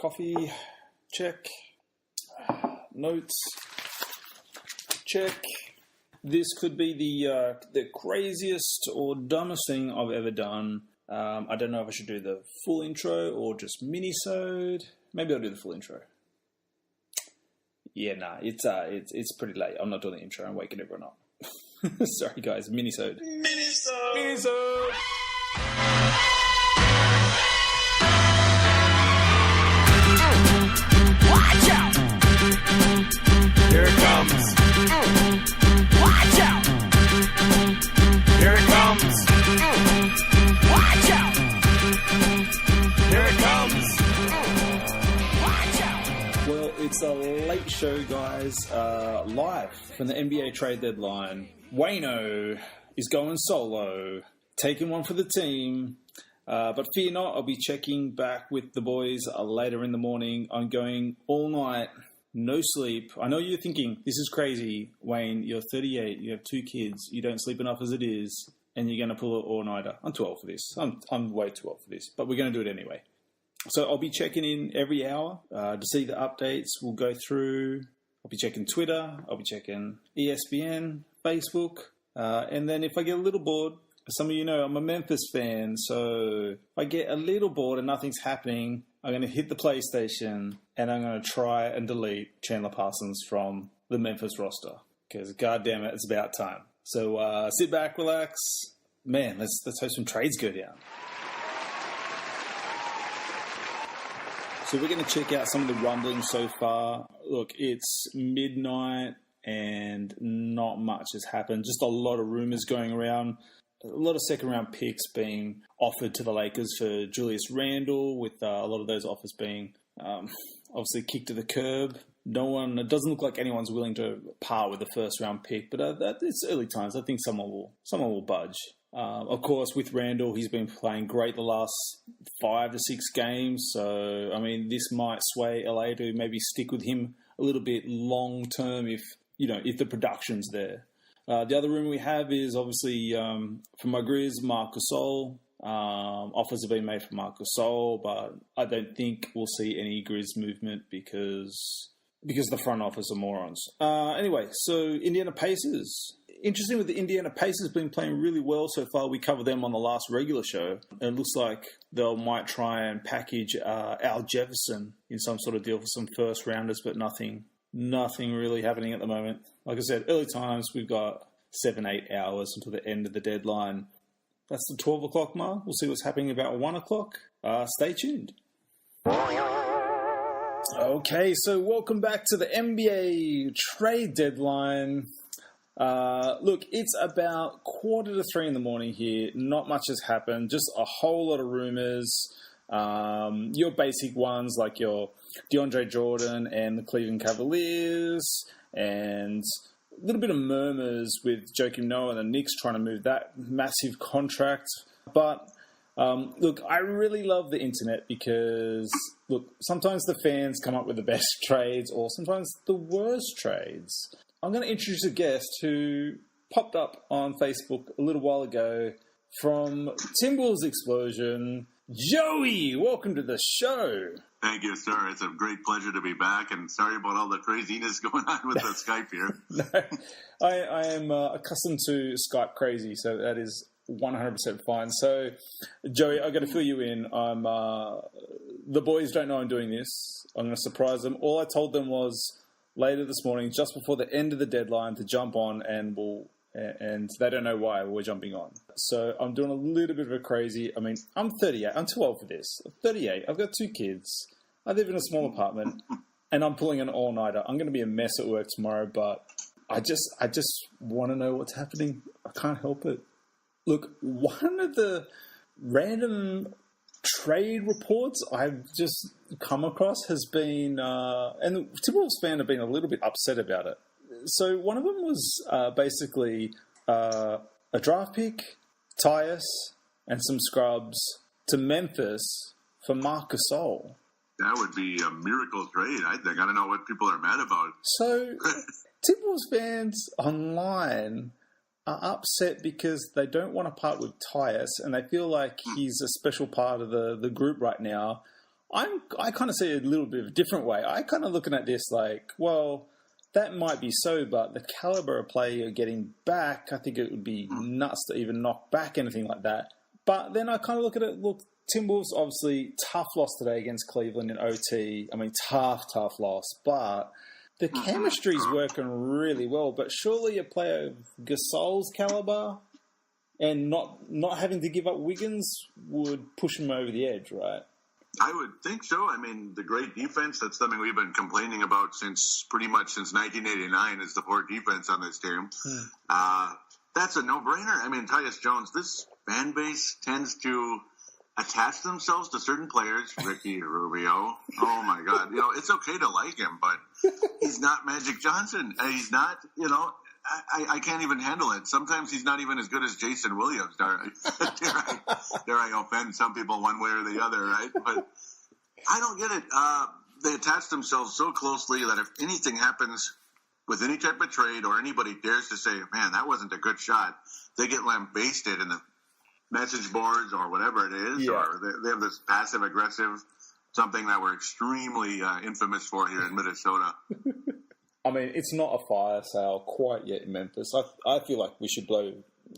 Coffee, check. Notes, check. This could be the craziest or dumbest thing I've ever done. I don't know if I should do the full intro or just mini-sode. Maybe I'll do the full intro. Yeah, nah, it's pretty late. I'm not doing the intro. I'm waking everyone up. Sorry, guys. Mini-sode. Mini-sode. Mini-sode. Watch out! Here it comes. Watch out! Here it comes. Watch out! Here it comes. Watch out! Well, it's a late show, guys. Live from the NBA trade deadline. Wayno is going solo, taking one for the team. But fear not, I'll be checking back with the boys later in the morning. I'm going all night, no sleep. I know you're thinking, this is crazy, Wayne. You're 38, you have 2 kids, you don't sleep enough as it is, and you're going to pull an all-nighter. I'm too old for this. I'm way too old for this, but we're going to do it anyway. So I'll be checking in every hour to see the updates. We'll go through. I'll be checking Twitter. I'll be checking ESPN, Facebook. And then if I get a little bored, some of you know I'm a Memphis fan, so if I get a little bored and nothing's happening, I'm going to hit the PlayStation and I'm going to try and delete Chandler Parsons from the Memphis roster. Because, goddamn it, it's about time. So sit back, relax. Man, let's hope some trades go down. So we're going to check out some of the rumblings so far. Look, it's midnight and not much has happened. Just a lot of rumors going around. A lot of second-round picks being offered to the Lakers for Julius Randle, with a lot of those offers being obviously kicked to the curb. It doesn't look like anyone's willing to part with the first-round pick, but it's early times. I think someone will budge. Of course, with Randle, he's been playing great the last 5 to 6 games. So, I mean, this might sway LA to maybe stick with him a little bit long-term if the production's there. The other rumor we have is obviously from my Grizz, Marc Gasol. Offers have been made for Marc Gasol, but I don't think we'll see any Grizz movement because the front office are morons. Anyway, so Indiana Pacers. Interesting with the Indiana Pacers been playing really well so far. We covered them on the last regular show. And it looks like they might try and package Al Jefferson in some sort of deal for some first rounders, but nothing really happening at the moment. Like I said, early times, we've got 7-8 hours until the end of the deadline. That's the 12 o'clock mark. We'll see what's happening about 1 o'clock. Stay tuned. Okay, so welcome back to the NBA trade deadline. Look, it's about 2:45 in the morning here. Not much has happened. Just a whole lot of rumors. Your basic ones like your DeAndre Jordan and the Cleveland Cavaliers, and a little bit of murmurs with Joakim Noah and the Knicks trying to move that massive contract. But look, I really love the internet because, look, sometimes the fans come up with the best trades or sometimes the worst trades. I'm going to introduce a guest who popped up on Facebook a little while ago from Timberwolves Explosion. Joey, welcome to the show. Thank you, sir. It's a great pleasure to be back, and sorry about all the craziness going on with the Skype here. No, I am accustomed to Skype crazy, so that is 100% fine. So, Joey, I've got to fill you in. The boys don't know I'm doing this. I'm going to surprise them. All I told them was later this morning, just before the end of the deadline, to jump on, and they don't know why we're jumping on. So I'm doing a little bit of a crazy. I mean, I'm 38. I'm too old for this. I'm 38. I've got 2 kids. I live in a small apartment, and I'm pulling an all-nighter. I'm going to be a mess at work tomorrow, but I just want to know what's happening. I can't help it. Look, one of the random trade reports I've just come across has been, and the Timberwolves fans have been a little bit upset about it. So one of them was basically a draft pick, Tyus, and some scrubs to Memphis for Marc Gasol. That would be a miracle trade, I think. I don't know what people are mad about. So Timberwolves fans online are upset because they don't want to part with Tyus and they feel like he's a special part of the group right now. I kind of see it a little bit of a different way. I kind of looking at this like, well, that might be so, but the caliber of play you're getting back, I think it would be nuts to even knock back anything like that. But then I kind of look at it, look, Timberwolves, obviously, tough loss today against Cleveland in OT. I mean, tough loss. But the chemistry's working really well. But surely a player of Gasol's caliber and not having to give up Wiggins would push him over the edge, right? I would think so. I mean, the great defense, that's something we've been complaining about pretty much since 1989 is the poor defense on this team. That's a no-brainer. I mean, Tyus Jones, this fan base tends to attach themselves to certain players. Ricky Rubio. Oh, my God. It's okay to like him, but he's not Magic Johnson. He's not, I can't even handle it. Sometimes he's not even as good as Jason Williams. Dare I offend some people one way or the other, right? But I don't get it. They attach themselves so closely that if anything happens with any type of trade or anybody dares to say, man, that wasn't a good shot, they get lambasted in the message boards or whatever it is, or they have this passive-aggressive, something that we're extremely infamous for here in Minnesota. I mean, it's not a fire sale quite yet in Memphis. I feel like we should blow.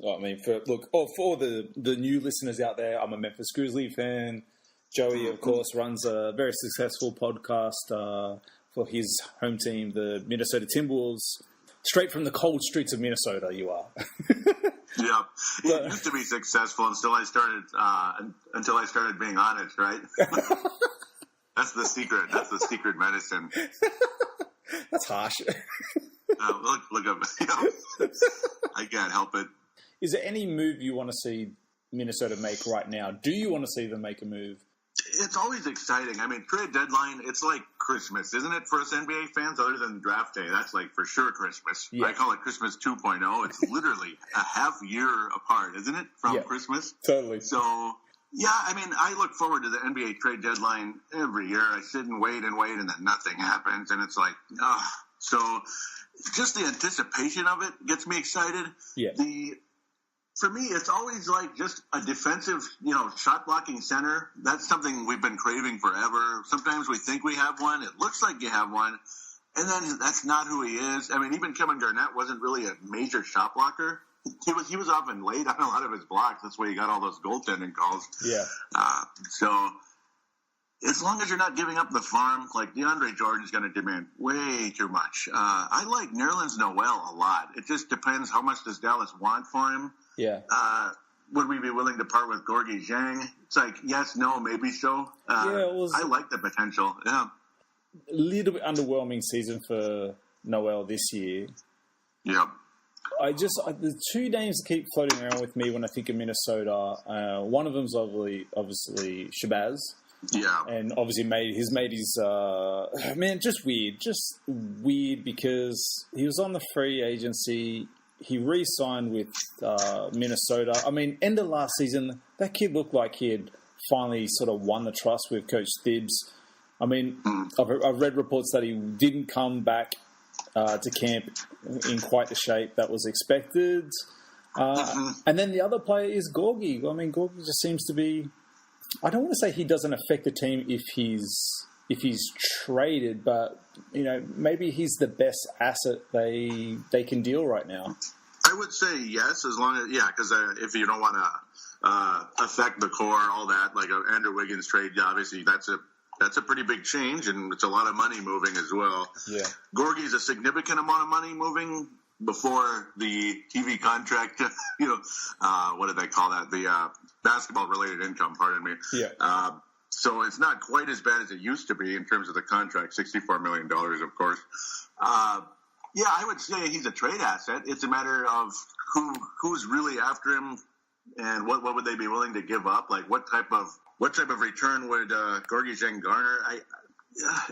I mean, for the new listeners out there, I'm a Memphis Grizzly fan. Joey, of course, runs a very successful podcast for his home team, the Minnesota Timberwolves. Straight from the cold streets of Minnesota, you are. Yeah, it used to be successful until I started being honest, right? That's the secret. That's the secret medicine. That's harsh. Look up. I can't help it. Is there any move you want to see Minnesota make right now? Do you want to see them make a move? It's always exciting. I mean, trade deadline, it's like Christmas, isn't it, for us NBA fans? Other than draft day, that's like for sure Christmas. Yeah. I call it Christmas 2.0. It's literally a half year apart, isn't it, from Christmas? Totally. So, yeah, I mean, I look forward to the NBA trade deadline every year. I sit and wait, and then nothing happens, and it's like, So, just the anticipation of it gets me excited. Yeah. For me, it's always like just a defensive, shot-blocking center. That's something we've been craving forever. Sometimes we think we have one. It looks like you have one. And then that's not who he is. I mean, even Kevin Garnett wasn't really a major shot blocker. He was often late on a lot of his blocks. That's why he got all those goaltending calls. Yeah. So as long as you're not giving up the farm, like DeAndre Jordan's going to demand way too much. I like Nerlens Noel a lot. It just depends how much does Dallas want for him. Yeah. Would we be willing to part with Gorgie Zhang? It's like, yes, no, maybe so. I like the potential. Yeah. A little bit underwhelming season for Noel this year. Yep. The two names that keep floating around with me when I think of Minnesota. One of them's obviously Shabazz. Yeah. And obviously he's made his just weird because he was on the free agency. He re-signed with Minnesota. I mean, end of last season, that kid looked like he had finally sort of won the trust with Coach Thibs. I mean, I've read reports that he didn't come back to camp in quite the shape that was expected. And then the other player is Gorgie. I mean, Gorgie just seems to be... I don't want to say he doesn't affect the team if he's traded, but maybe he's the best asset they can deal right now. I would say yes, as long as because if you don't want to affect the core, all that, like Andrew Wiggins trade, obviously that's a pretty big change, and it's a lot of money moving as well. Yeah, Gorgie's a significant amount of money moving before the TV contract. What do they call that? The basketball-related income. Pardon me. Yeah. So it's not quite as bad as it used to be in terms of the contract, $64 million, of course. I would say he's a trade asset. It's a matter of who's really after him and what would they be willing to give up? Like what type of return would Gorgie Zhang garner?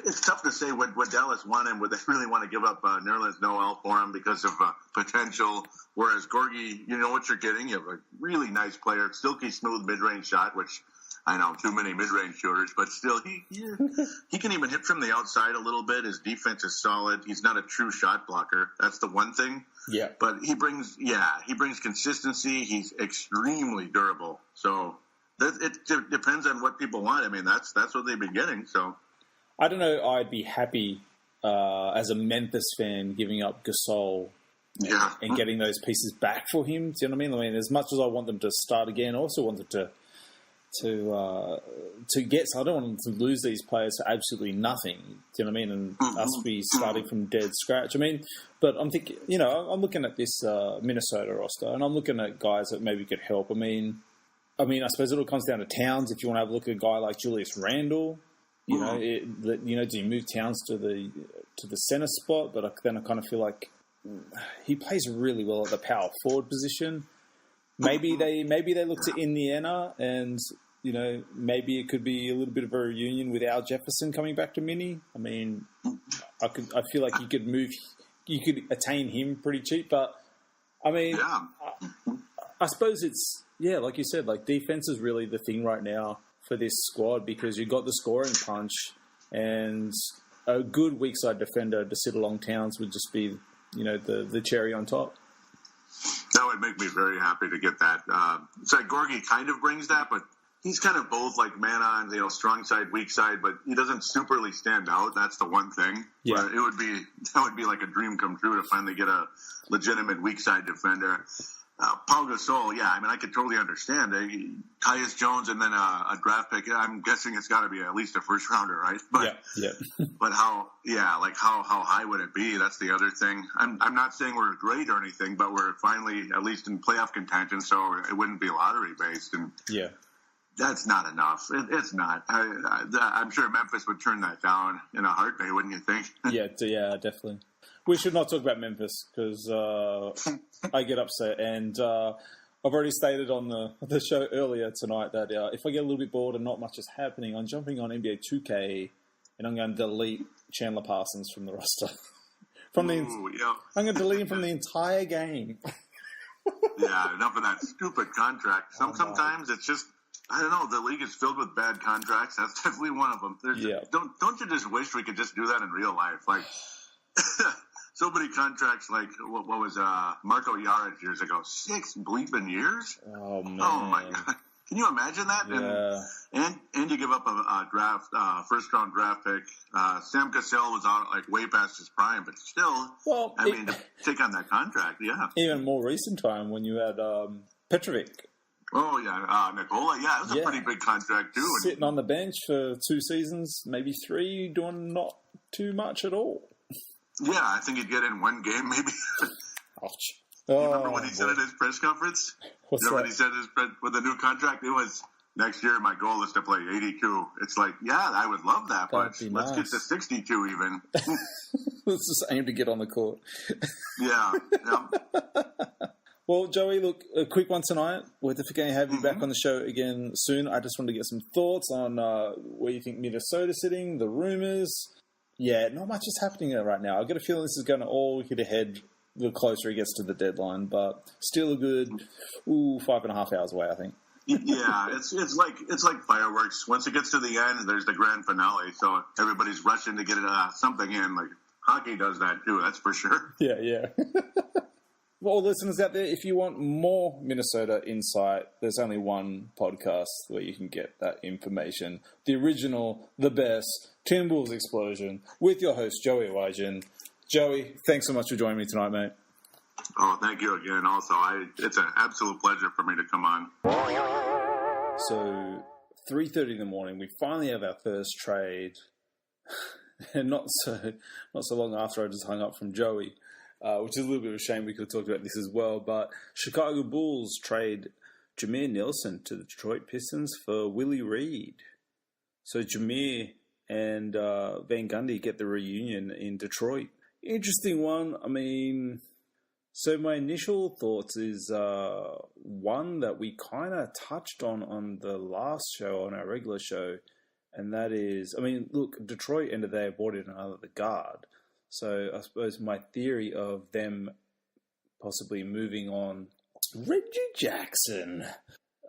It's tough to say what Dallas want him. Would they really want to give up Nerlens Noel for him because of potential? Whereas Gorgie, you know what you're getting. You have a really nice player, silky smooth mid-range shot, which I know too many mid-range shooters, but still he can even hit from the outside a little bit. His defense is solid. He's not a true shot blocker. That's the one thing. Yeah. But he brings consistency. He's extremely durable. So It depends on what people want. I mean, that's what they've been getting. So I don't know. I'd be happy as a Memphis fan giving up Gasol and getting those pieces back for him. Do you know what I mean? I mean, as much as I want them to start again, I also want them to get. So I don't want them to lose these players for absolutely nothing. Do you know what I mean? And us be starting from dead scratch. I mean, but I'm thinking, I'm looking at this Minnesota roster, and I'm looking at guys that maybe could help. I mean, I suppose it all comes down to Towns. If you want to have a look at a guy like Julius Randle, do you move Towns to the center spot? But then I kind of feel like he plays really well at the power forward position. Maybe they look to Indiana, and maybe it could be a little bit of a reunion with Al Jefferson coming back to Mini. I mean, I feel like you could attain him pretty cheap, but I mean, I suppose it's like you said, like defense is really the thing right now for this squad because you've got the scoring punch, and a good weak side defender to sit along Towns would just be the cherry on top. That would make me very happy to get that. So Gorgie kind of brings that, but he's kind of both like man on, strong side, weak side, but he doesn't superly stand out. That's the one thing. Yeah. But that would be like a dream come true to finally get a legitimate weak side defender. Paul Gasol, I could totally understand. Tyus Jones and then a draft pick. I'm guessing it's got to be at least a first rounder, right? But, but how high would it be? That's the other thing. I'm not saying we're great or anything, but we're finally at least in playoff contention, so it wouldn't be lottery based. And that's not enough. It's not. I'm sure Memphis would turn that down in a heartbeat, wouldn't you think? Yeah, definitely. We should not talk about Memphis because I get upset. And I've already stated on the show earlier tonight that if I get a little bit bored and not much is happening, I'm jumping on NBA 2K and I'm going to delete Chandler Parsons from the roster. I'm going to delete him from the entire game. Enough of that stupid contract. Sometimes it's just, I don't know, the league is filled with bad contracts. That's definitely one of them. Don't you just wish we could just do that in real life? Like, so many contracts, like what was Marco Yaric years ago? 6 bleeping years? Oh, man. Oh, my God. Can you imagine that? Yeah. And you give up a draft, first-round draft pick. Sam Cassell was out like way past his prime, but still, to take on that contract, Even more recent time when you had Petrovic. Oh, yeah. Nikola, it was a pretty big contract, too. Sitting on the bench for 2 seasons, maybe 3, doing not too much at all. Yeah, I think he'd get in 1 game, maybe. Ouch. You remember what he said at his press conference? What's that? What he said with the new contract? It was, next year my goal is to play 82. It's like, I would love that, but let's get to 62 even. Let's just aim to get on the court. Yeah. Well, Joey, look, a quick one tonight. We're definitely going to have you back on the show again soon. I just wanted to get some thoughts on where you think Minnesota's sitting, the rumors. Yeah, not much is happening there right now. I get a feeling this is going to all hit ahead the closer it gets to the deadline, but still a good 5.5 hours away, I think. Yeah, it's like fireworks. Once it gets to the end, there's the grand finale. So everybody's rushing to get something in. Like hockey does that too. That's for sure. Yeah. Well, listeners out there, if you want more Minnesota insight, there's only one podcast where you can get that information. The original, the best, Timberwolves Explosion, with your host, Joey Wygen. Joey, thanks so much for joining me tonight, mate. Oh, thank you again. Also, it's an absolute pleasure for me to come on. So, 3:30 in the morning, we finally have our first trade. And not so long after I just hung up from Joey. Which is a little bit of a shame. We could have talked about this as well. But Chicago Bulls trade Jameer Nelson to the Detroit Pistons for Willie Reed. So Jameer and Van Gundy get the reunion in Detroit. Interesting one. I mean, so my initial thoughts is one that we kind of touched on the last show, on our regular show. And that is, I mean, look, Detroit ended there brought in another guard. So I suppose my theory of them possibly moving on Reggie Jackson,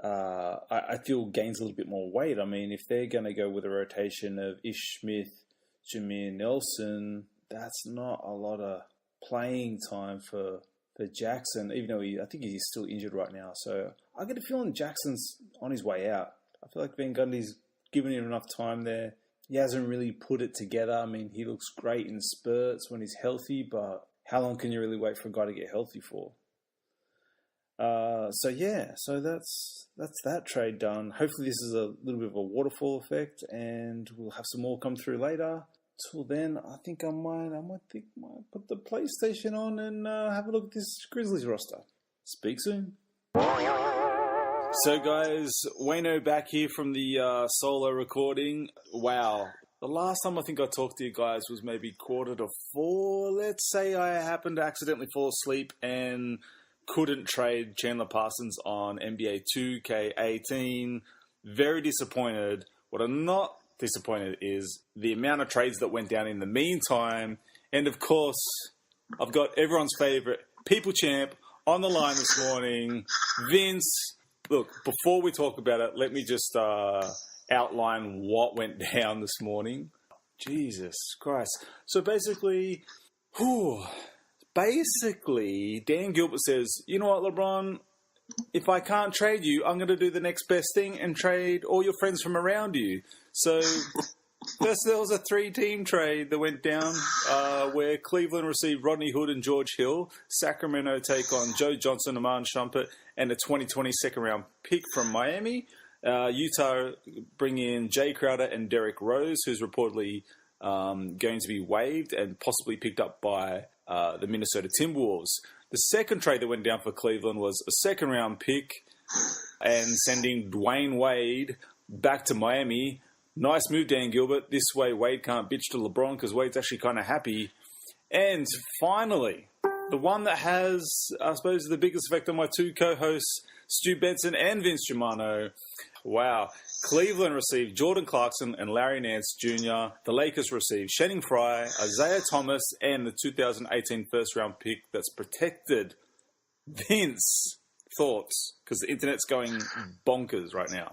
I feel gains a little bit more weight. I mean, if they're going to go with a rotation of Ish Smith, Jameer Nelson, that's not a lot of playing time for Jackson, even though I think he's still injured right now. So I get a feeling Jackson's on his way out. I feel like Van Gundy's given him enough time there. He hasn't really put it together. I mean, he looks great in spurts when he's healthy, but how long can you really wait for a guy to get healthy for? So that's that trade done. Hopefully this is a little bit of a waterfall effect, and we'll have some more come through later. Till then, I think I might put the PlayStation on and have a look at this Grizzlies roster. Speak soon. So guys, Wayno back here from the solo recording. Wow. The last time I think I talked to you guys was maybe 3:45. Let's say I happened to accidentally fall asleep and couldn't trade Chandler Parsons on NBA 2K18. Very disappointed. What I'm not disappointed is the amount of trades that went down in the meantime. And of course, I've got everyone's favorite People Champ on the line this morning, Vince. Look, before we talk about it, let me just outline what went down this morning. Jesus Christ. So basically, Dan Gilbert says, you know what, LeBron, if I can't trade you, I'm going to do the next best thing and trade all your friends from around you. So first there was a 3-team trade that went down where Cleveland received Rodney Hood and George Hill. Sacramento take on Joe Johnson, Amon Shumpert, and a 2020 second-round pick from Miami. Utah bring in Jay Crowder and Derrick Rose, who's reportedly going to be waived and possibly picked up by the Minnesota Timberwolves. The second trade that went down for Cleveland was a second-round pick and sending Dwayne Wade back to Miami. Nice move, Dan Gilbert. This way, Wade can't bitch to LeBron because Wade's actually kind of happy. And finally, the one that has, I suppose, the biggest effect on my two co-hosts, Stu Benson and Vince Germano. Wow. Cleveland received Jordan Clarkson and Larry Nance Jr. The Lakers received Channing Frye, Isaiah Thomas, and the 2018 first-round pick that's protected. Vince, thoughts? Because the internet's going bonkers right now.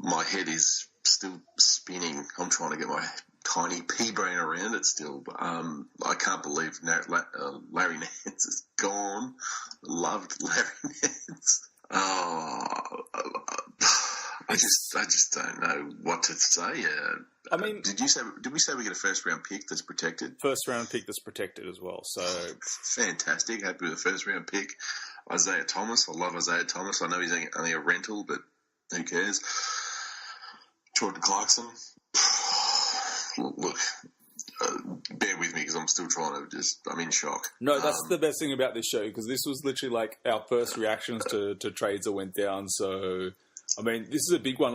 My head is still spinning. I'm trying to get my tiny pea brain around it still. But, I can't believe Larry Nance is gone. Loved Larry Nance. I just don't know what to say. I mean, did we say we get a first round pick that's protected? First round pick that's protected as well. So fantastic. Happy with the first round pick. Isaiah Thomas. I love Isaiah Thomas. I know he's only a rental, but who cares? Jordan Clarkson. Look, bear with me because I'm still trying to I'm in shock. No, that's the best thing about this show because this was literally like our first reactions to trades that went down. So, I mean, this is a big one.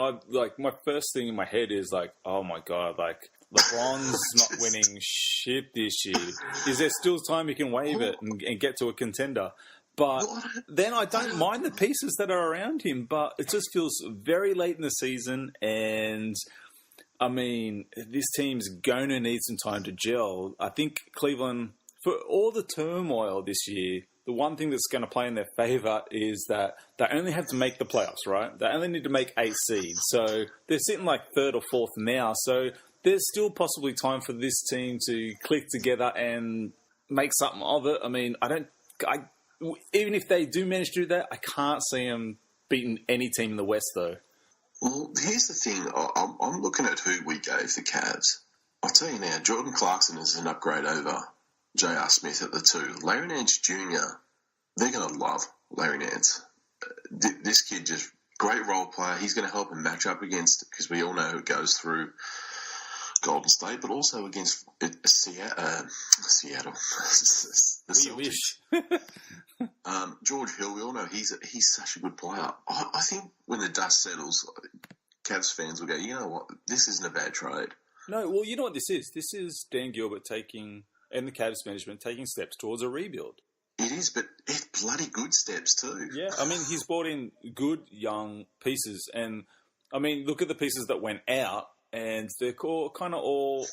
My first thing in my head is like, oh my God, like LeBron's not winning shit this year. Is there still time he can waive it and get to a contender? But then I don't mind the pieces that are around him, but it just feels very late in the season. And, I mean, this team's going to need some time to gel. I think Cleveland, for all the turmoil this year, the one thing that's going to play in their favour is that they only have to make the playoffs, right? They only need to make 8 seeds. So they're sitting like 3rd or 4th now. So there's still possibly time for this team to click together and make something of it. I mean, even if they do manage to do that, I can't see them beating any team in the West, though. Well, here's the thing. I'm looking at who we gave the Cavs. I'll tell you now, Jordan Clarkson is an upgrade over J.R. Smith at the 2. Larry Nance Jr., they're going to love Larry Nance. This kid just great role player. He's going to help him match up against, because we all know who goes through Golden State, but also against Seattle. We wish. George Hill, we all know he's such a good player. I think when the dust settles, Cavs fans will go, you know what, this isn't a bad trade. No, well, you know what this is? This is Dan Gilbert and the Cavs management taking steps towards a rebuild. It is, but it's bloody good steps too. Yeah, I mean, he's brought in good young pieces, and I mean, look at the pieces that went out, and they're kind of all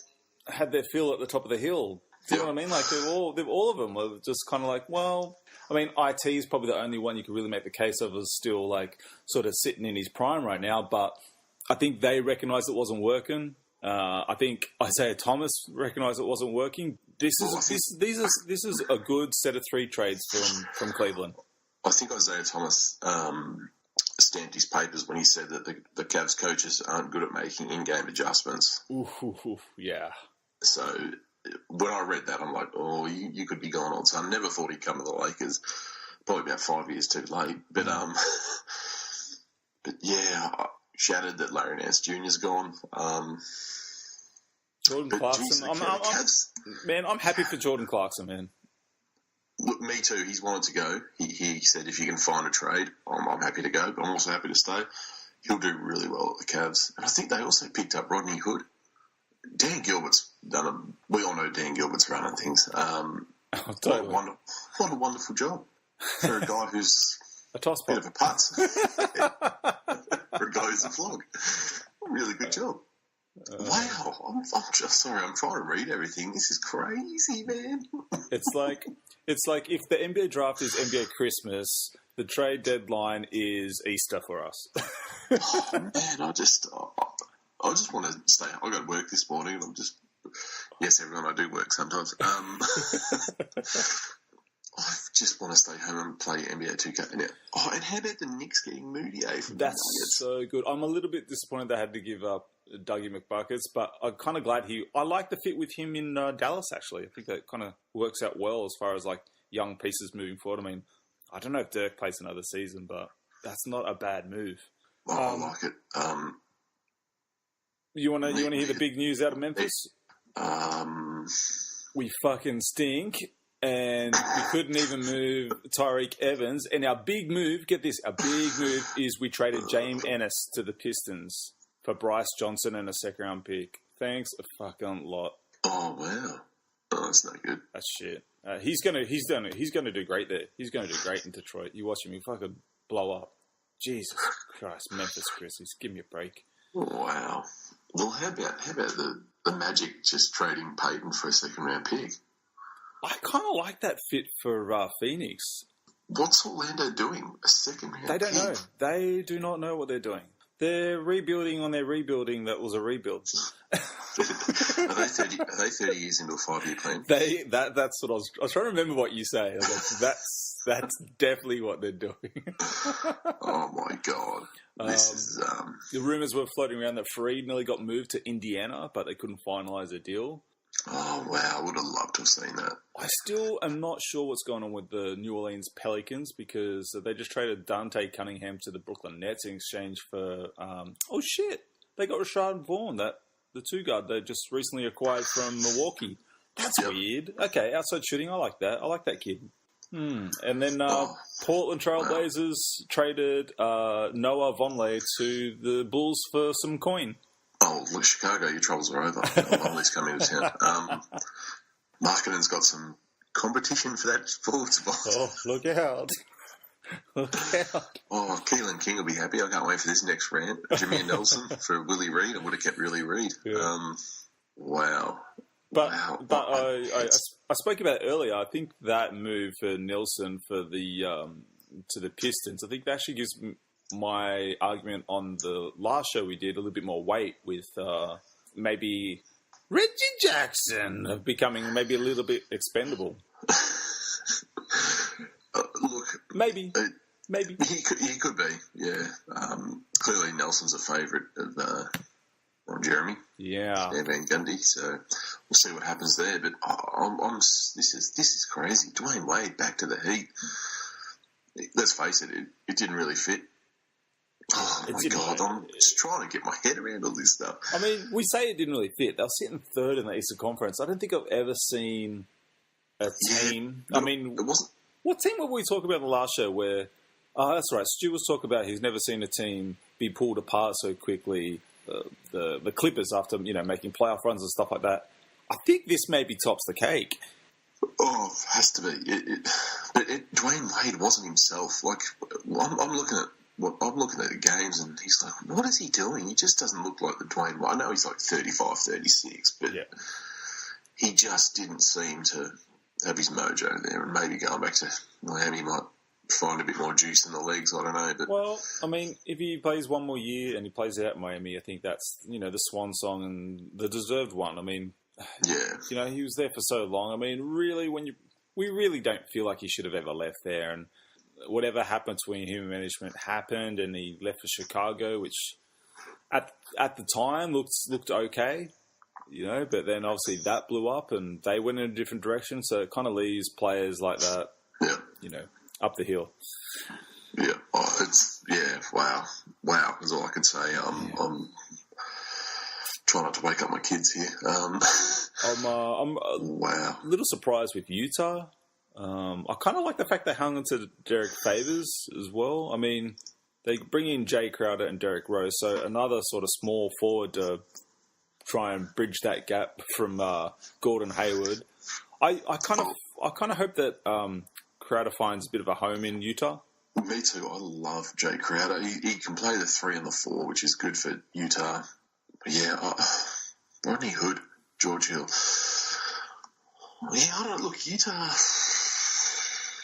had their fill at the top of the hill. Do you know what I mean? Like they've all of them were just kind of like, well, I mean, IT is probably the only one you could really make the case of as still like sort of sitting in his prime right now. But I think they recognised it wasn't working. I think Isaiah Thomas recognised it wasn't working. This is a good set of 3 trades from Cleveland. I think Isaiah Thomas stamped his papers when he said that the Cavs coaches aren't good at making in-game adjustments. Yeah. So when I read that, I'm like, oh, you could be gone, old son. Never thought he'd come to the Lakers. Probably about 5 years too late. But but yeah, shattered that Larry Nance Jr.'s gone. Jordan Clarkson. I'm happy for Jordan Clarkson, man. Look, me too. He's wanted to go. He said if you can find a trade, I'm happy to go, but I'm also happy to stay. He'll do really well at the Cavs. And I think they also picked up Rodney Hood. Dan Gilbert's we all know Dan Gilbert's running things. Totally. What a wonderful job for a guy who's a toss bit of a putz. For a guy who's a flog. Really good job. Wow. I'm just sorry. I'm trying to read everything. This is crazy, man. It's like if the NBA draft is NBA Christmas, the trade deadline is Easter for us. Oh, man, I just want to stay. I got to work this morning, and I'm just. Yes, everyone, I do work sometimes. I just want to stay home and play NBA 2K. And how about the Knicks getting Moutier from That's the Nuggets? so good. I'm a little bit disappointed they had to give up Dougie McBuckets, but I'm kind of glad I like the fit with him in Dallas, actually. I think that kind of works out well as far as, like, young pieces moving forward. I mean, I don't know if Dirk plays another season, but that's not a bad move. Oh, I like it. You want to hear the big news out of Memphis? We fucking stink. And we couldn't even move Tyreek Evans. And our big move, get this, is we traded James Ennis to the Pistons for Bryce Johnson and a second-round pick. Thanks a fucking lot. Oh, wow. Oh, that's not good. That's shit. He's gonna do great there. He's gonna do great in Detroit. You watch him, he fucking blow up. Jesus Christ, Memphis Grizzlies, give me a break. Wow. Well, how about the Magic just trading Peyton for a second-round pick? I kind of like that fit for Phoenix. What's Orlando doing? A second-round They don't pick? know. They do not know what they're doing. They're rebuilding on their rebuilding that was a rebuild. Are they 30 years into a 5-year plan? That's what I was trying to remember what you say. I was like, that's definitely what they're doing. Oh, my God. This is... The rumours were floating around that Freed nearly got moved to Indiana, but they couldn't finalise a deal. Oh, wow. I would have loved to have seen that. I still am not sure what's going on with the New Orleans Pelicans because they just traded Dante Cunningham to the Brooklyn Nets in exchange for... oh, shit. They got Rashad Vaughn, the two-guard they just recently acquired from Milwaukee. That's weird. Okay, outside shooting, I like that. I like that kid. And then Portland Trailblazers traded Noah Vonleh to the Bulls for some coin. Oh, look, Chicago, your troubles are over. Vonleh's coming to town. Markkanen's got some competition for that forward spot. Oh, look out. Look out. Oh, Keelan King will be happy. I can't wait for this next rant. Jimmy and Nelson for Willie Reed. I would have kept Willie Reed. Yeah. Wow. But Wow. I spoke about it earlier. I think that move for Nelson for the to the Pistons, I think that actually gives my argument on the last show we did a little bit more weight with maybe Reggie Jackson becoming maybe a little bit expendable. Look, maybe he could be. Yeah. Clearly, Nelson's a favourite of Jeremy. Yeah. And Van Gundy. So we'll see what happens there. But this is crazy. Dwayne Wade back to the Heat. Let's face it, it didn't really fit. Oh, my God, I'm just trying to get my head around all this stuff. I mean, we say it didn't really fit. They were sitting third in the Eastern Conference. I don't think I've ever seen a team... Yeah, I mean, it wasn't... What team were we talking about in the last show where... Oh, that's right. Stu was talking about he's never seen a team be pulled apart so quickly. The Clippers after, making playoff runs and stuff like that. I think this maybe tops the cake. Oh, it has to be. But Dwayne Wade wasn't himself. Like, I'm looking at the games and he's like, what is he doing? He just doesn't look like the Dwayne Wade. I know he's like 35, 36, but he just didn't seem to have his mojo there. And maybe going back to Miami might find a bit more juice in the legs. I don't know. But well, I mean, if he plays one more year and he plays out in Miami, I think that's, the swan song and the deserved one. I mean, yeah. He was there for so long. I mean, really, we really don't feel like he should have ever left there. And whatever happened between him and management happened, and he left for Chicago, which at the time looked okay, you know. But then obviously that blew up, and they went in a different direction. So it kind of leaves players like that, you know, up the hill. Yeah, wow is all I can say. I'm trying not to wake up my kids here. I'm a little surprised with Utah. I kind of like the fact they hung into Derek Favors as well. I mean, they bring in Jay Crowder and Derek Rose, so another sort of small forward to try and bridge that gap from Gordon Hayward. I kind of hope that Crowder finds a bit of a home in Utah. Me too. I love Jay Crowder. He can play the 3 and the 4, which is good for Utah. But yeah, Rodney Hood, George Hill. Yeah, I don't look Utah.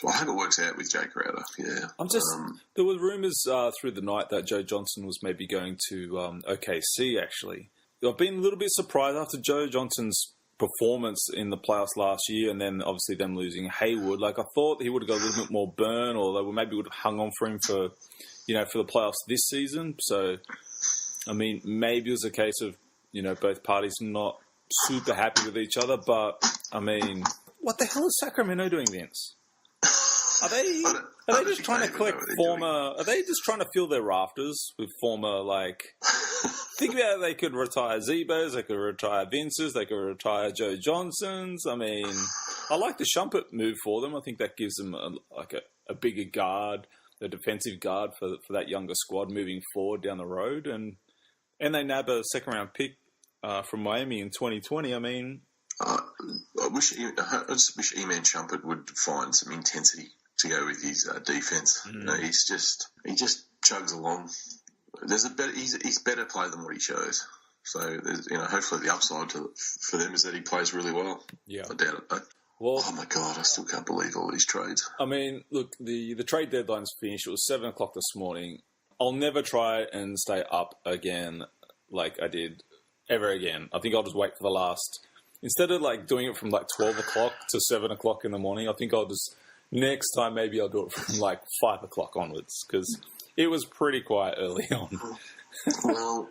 I hope it works out with Jay Crowder. Yeah, there were rumours through the night that Joe Johnson was maybe going to OKC. Actually, I've been a little bit surprised after Joe Johnson's performance in the playoffs last year, and then obviously them losing Hayward. Like, I thought he would have got a little bit more burn, or they maybe would have hung on for him for the playoffs this season. So, I mean, maybe it was a case of, you know, both parties not super happy with each other. But I mean, what the hell is Sacramento doing, Vince? Are they just trying to collect former? Are they just trying to fill their rafters with former, like? Think about it, they could retire Zebos, they could retire Vinces, they could retire Joe Johnsons. I mean, I like the Shumpert move for them. I think that gives them a bigger guard, a defensive guard for that younger squad moving forward down the road, and they nab a second round pick from Miami in 2020. I mean, I just wish E-Man Shumpert would find some intensity to go with his defense. You know, he just chugs along. He's better player than what he shows. So there's, you know, hopefully the upside for them is that he plays really well. Yeah, I doubt it though. Well, oh my God, I still can't believe all these trades. I mean, look, the trade deadline's finished. It was 7:00 this morning. I'll never try and stay up again like I did ever again. I think I'll just wait for the last. Instead of like doing it from like 12:00 to 7:00 in the morning, I think I'll just next time maybe I'll do it from like 5:00 onwards, because it was pretty quiet early on. Well,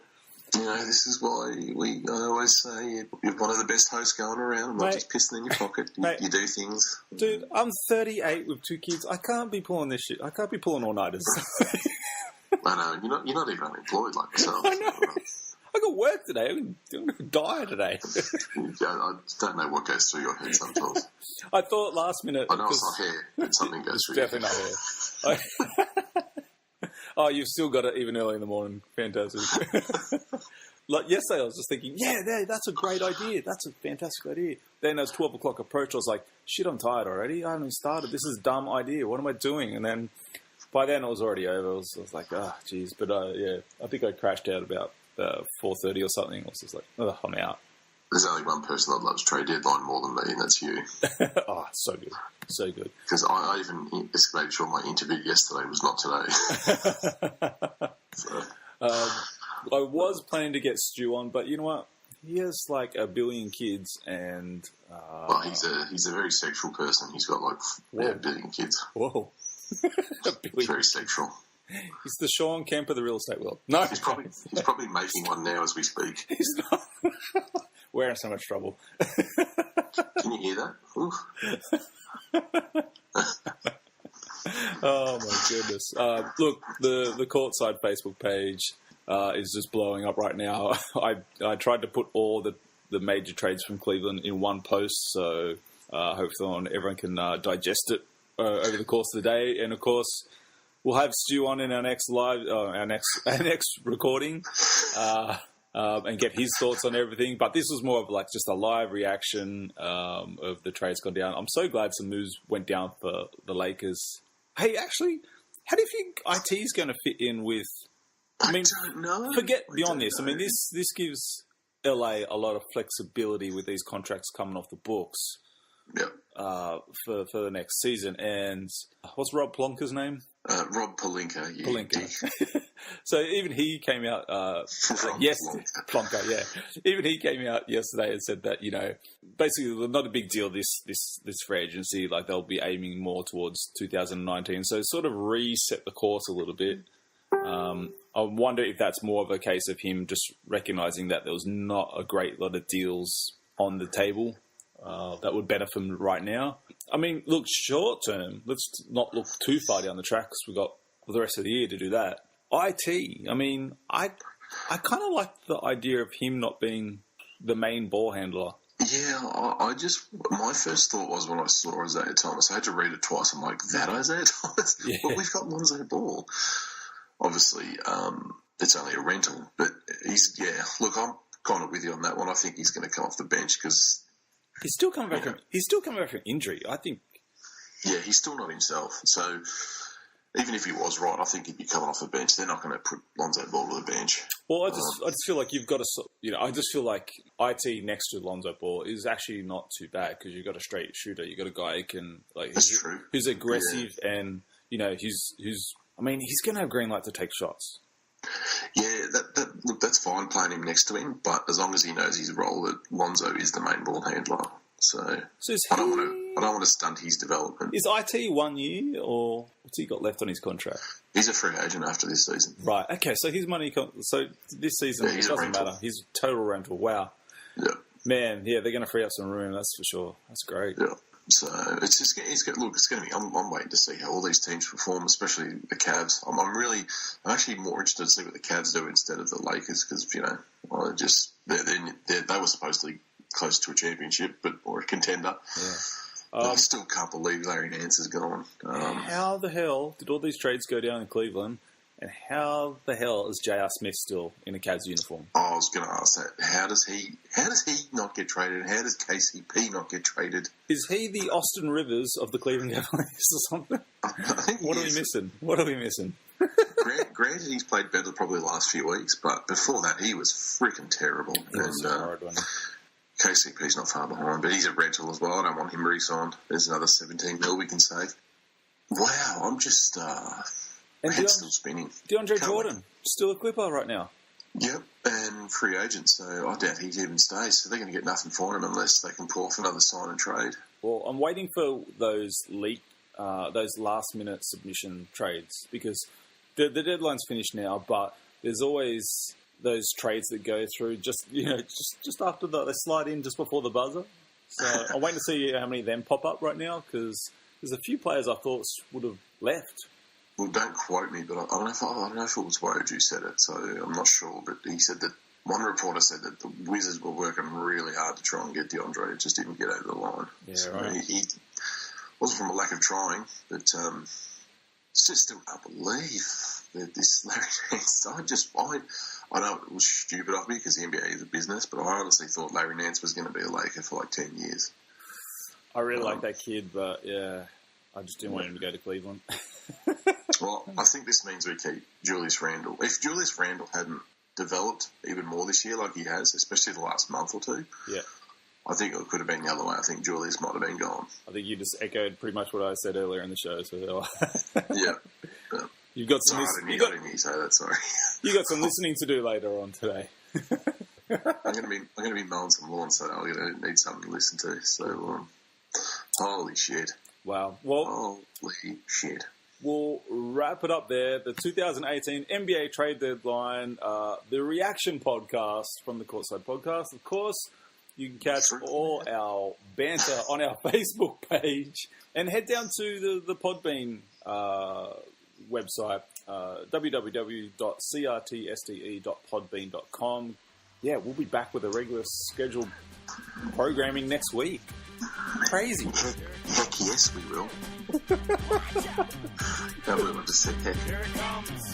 you know, this is why I always say you're one of the best hosts going around. I'm not just pissing in your pocket. You do things. Dude, I'm 38 with 2 kids. I can't be pulling this shit. I can't be pulling all-nighters. I know. You're not even unemployed like myself. I know. I got work today. I'm going to die today. I don't know what goes through your head sometimes. I thought last minute. I know it's not hair, but something goes through your head. Definitely not hair. Oh, you've still got it even early in the morning. Fantastic. Like yesterday, I was just thinking, that's a great idea. That's a fantastic idea. Then as 12:00 approached, I was like, shit, I'm tired already. I haven't even started. This is a dumb idea. What am I doing? And then by then it was already over. I was like, geez. But I think I crashed out about 4:30 or something. I was just like, I'm out. There's only one person that loves trade deadline more than me, and that's you. Oh, so good. So good. Because I even made sure my interview yesterday was not today. So. I was planning to get Stu on, but you know what? He has like 1 billion kids, and well, he's a very sexual person. He's got like 1 billion kids. Whoa, He's very sexual. He's the Sean Kemp of the real estate world. No, he's probably making one now as we speak. He's not. We're in so much trouble. Can you hear that? Oh my goodness! Look, the Courtside Facebook page is just blowing up right now. I tried to put all the major trades from Cleveland in one post, so hopefully everyone can digest it over the course of the day. And of course, we'll have Stu on in our next our next recording. And get his thoughts on everything. But this was more of like just a live reaction of the trades gone down. I'm so glad some moves went down for the Lakers. Hey, actually, how do you think IT is going to fit in with... I don't know. Forget beyond this. I mean, this gives LA a lot of flexibility with these contracts coming off the books for the next season. And what's Rob Plonka's name? Rob Pelinka. So even he came out Plonka, yeah. Even he came out yesterday and said that, basically not a big deal this free agency. Like, they'll be aiming more towards 2019. So sort of reset the course a little bit. I wonder if that's more of a case of him just recognizing that there was not a great lot of deals on the table that would benefit him right now. I mean, look, short term, let's not look too far down the track because we've got the rest of the year to do that. IT, I mean, I kind of like the idea of him not being the main ball handler. Yeah, my first thought was when I saw Isaiah Thomas, I had to read it twice. I'm like, that Isaiah Thomas? Yeah. Well, we've got Lonzo Ball. Obviously, it's only a rental, but look, I'm kind of with you on that one. I think he's going to come off the bench because he's still coming back from injury, I think. Yeah, he's still not himself. So even if he was right, I think he'd be coming off the bench. They're not going to put Lonzo Ball to the bench. Well, I just feel like you've got to, I just feel like IT next to Lonzo Ball is actually not too bad because you've got a straight shooter. You've got a guy who can, who's aggressive and, he's going to have green light to take shots. Yeah, look, that's fine playing him next to him, but as long as he knows his role, that Lonzo is the main ball handler. So I don't want to stunt his development. Is IT 1 year, or what's he got left on his contract? He's a free agent after this season. Right. Okay. So his money. So this season it doesn't matter. He's total rental. Wow. Yeah. Man. Yeah, they're going to free up some room. That's for sure. That's great. Yeah. So it's going to be. I'm waiting to see how all these teams perform, especially the Cavs. I'm actually more interested to see what the Cavs do instead of the Lakers because they were supposed to be close to a championship, or a contender. Yeah. I still can't believe Larry Nance has gone. How the hell did all these trades go down in Cleveland? And how the hell is J.R. Smith still in a Cavs uniform? I was going to ask that. How does he not get traded? How does KCP not get traded? Is he the Austin Rivers of the Cleveland Cavaliers or something? What are we missing? Granted, he's played better probably the last few weeks, but before that, he was freaking terrible. KCP's not far behind, but he's a rental as well. I don't want him re-signed. There's another 17 mil we can save. Wow, I'm just head's still spinning. DeAndre Jordan, still a Clipper right now. Yep, and free agent, so I doubt he even stays. So they're going to get nothing for him unless they can pull off another sign and trade. Well, I'm waiting for those last-minute submission trades because the deadline's finished now, but there's always those trades that go through just after they slide in just before the buzzer. So I'm waiting to see how many of them pop up right now because there's a few players I thought would have left. Well, don't quote me, but I don't know if it was Woj who said it, so I'm not sure. But he said that one reporter said that the Wizards were working really hard to try and get DeAndre. It just didn't get over the line. Yeah, so right. He wasn't from a lack of trying, but still can't believe that this Larry Nance. I know it was stupid of me because the NBA is a business, but I honestly thought Larry Nance was going to be a Laker for like 10 years. I really like that kid, but yeah, I just didn't want him to go to Cleveland. Well, I think this means we keep Julius Randle. If Julius Randle hadn't developed even more this year like he has, especially the last month or two, I think it could have been the other way. I think Julius might have been gone. I think you just echoed pretty much what I said earlier in the show. So yeah. You've got some. I didn't hear you say that. Sorry. You got some listening to do later on today. I'm going to be mowing some lawn, so I'm going to need something to listen to. So, holy shit! Wow. Well, holy shit. We'll wrap it up there. The 2018 NBA trade deadline, the reaction podcast from the Courtside Podcast. Of course, you can catch all our banter on our Facebook page and head down to the Podbean website, www.crtsde.podbean.com. Yeah, we'll be back with a regular scheduled programming next week. Crazy. Heck yes, we will. No, we will just sit here. Here it comes.